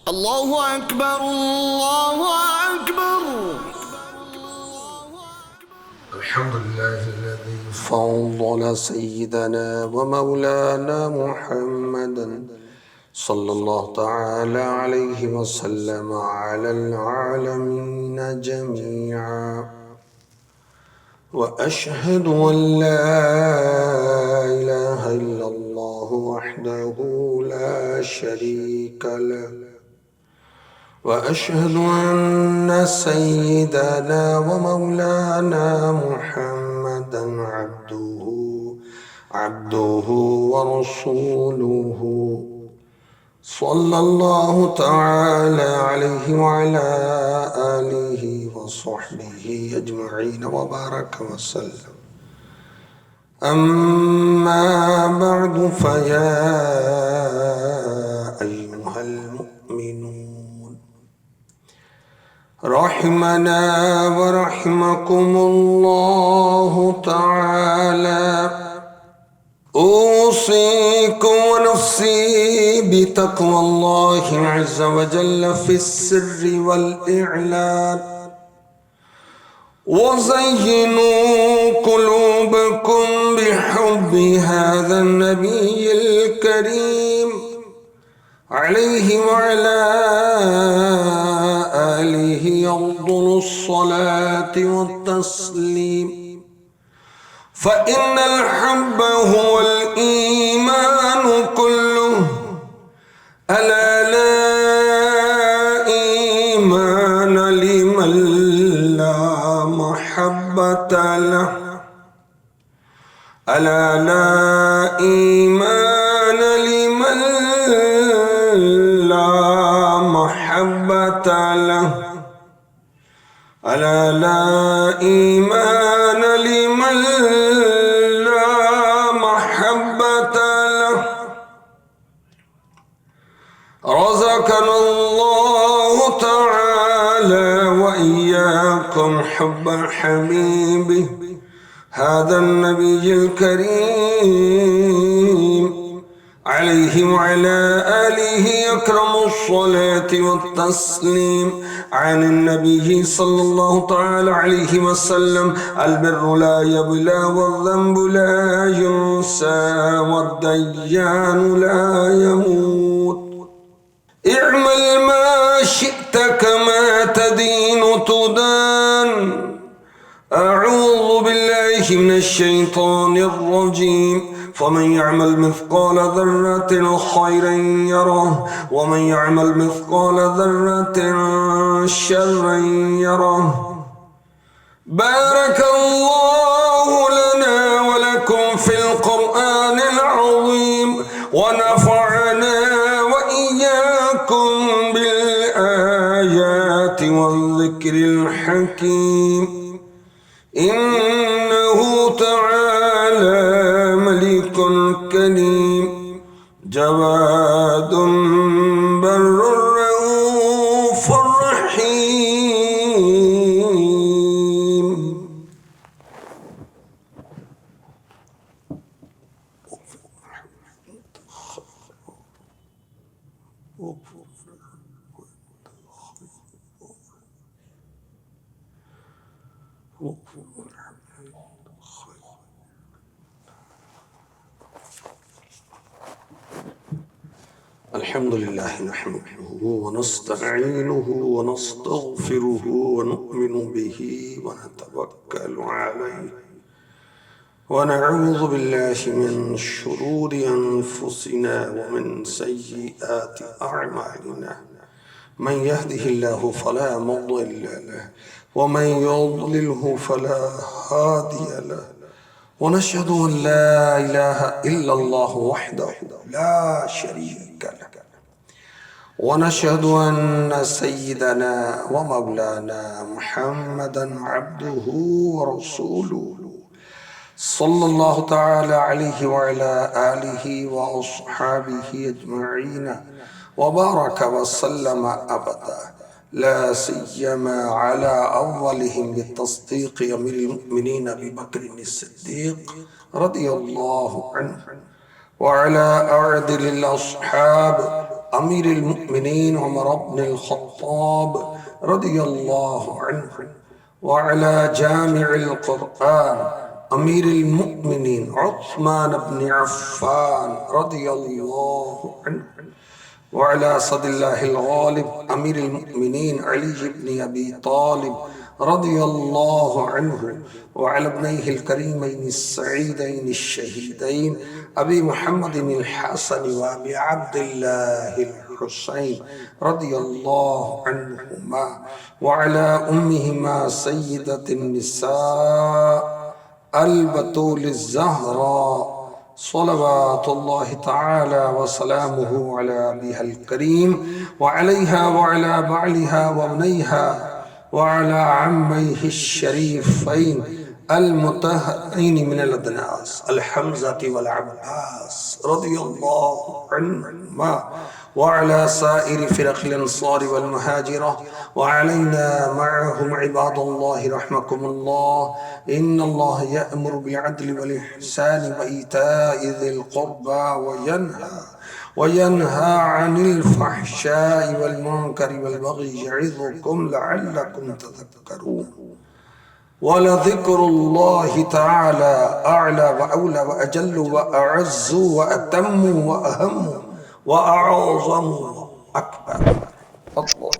الله أكبر الله أكبر. الحمد لله الذي فضل سيدنا ومولانا محمدا صلى الله تعالى عليه وسلم على العالمين جميعا، وأشهد أن لا إله إلا الله وحده لا شريك له، وأشهد أن سيدنا ومولانا محمدا عبده ورسوله، صلى الله تعالى عليه وعلى آله وصحبه أجمعين وبارك وسلم. أما بعد، فيا أيها المؤمنون، رحمنا ورحمكم الله تعالى، أوصيكم ونفسي بتقوى الله عز وجل في السر والإعلان، وزينوا قلوبكم بحب هذا النبي الكريم عليه وعلى آله أفضل الصلاة والتسليم، فإن الحب هو الإيمان كله، ألا لا إيمان لمن لا محبة له، ألا لا إيمان لمن لا محبة له، ألا لا إيمان لمن لا محبة له. رزقنا الله تعالى وإياكم حب حبيبه هذا النبي الكريم عليه وعلى آله أكرم الصلاة والتسليم. عن النبي صلى الله تعالى عليه وسلم: البر لا يبلى والذنب لا ينسى والديان لا يموت، اعمل ما شئت كما تدين تدان. أعوذ بالله من الشيطان الرجيم. فمن يعمل مثقال ذرة خيرا يره، ومن يعمل مثقال ذرة شرا يره. بارك الله لنا ولكم في القرآن العظيم، ونفعنا وإياكم بالآيات والذكر الحكيم. إنه تعالى ملك كريم جواد بر رؤوف رحيم. الحمد لله نحمده ونستعينه ونستغفره ونؤمن به ونتوكل عليه، ونعوذ بالله من شرور أنفسنا ومن سيئات أعمالنا. من يهده الله فلا مضل له، ومن يضلله فلا هادي له، ونشهد أن لا إله إلا الله وحده لا شريك له، ونشهد أن سيدنا ومولانا محمدا عبده ورسوله، صلى الله تعالى عليه وعلى آله وأصحابه أجمعين وبارك وسلم أبدا، لا سيما على أولهم بالتصديق أمير المؤمنين أبي بكر الصديق رضي الله عنه، وعلى أعدل الأصحاب أمير المؤمنين عمر بن الخطاب رضي الله عنه، وعلى جامع القرآن أمير المؤمنين عثمان بن عفان رضي الله عنه، وعلى أسد الله الغالب أمير المؤمنين علي بن أبي طالب رضي الله عنه، وعلى ابنيه الكريمين السعيدين الشهيدين أبي محمد الحسن وأبي عبد الله الحسين رضي الله عنهما، وعلى أمهما سيدة النساء البتول الزهراء صلوات الله تعالى وسلامه على أبيها الكريم وعليها وعلى بعلها وابنيها وعلى عميه الشريفين المطهرين من الأدناس الحمزة والعباس رضي الله عنهما، وعلى سائر فرق الأنصار والمهاجرة، وعلينا معهم عباد الله رحمكم الله. إن الله يأمر بالعدل والإحسان وإيتاء ذي القربى وينهى عن الفحشاء والمنكر والبغي يعظكم لعلكم تذكرون. ولذكر الله تعالى أعلى وأولى وأجل وأعز وأتم وأهم وأعظم وأكبر. الله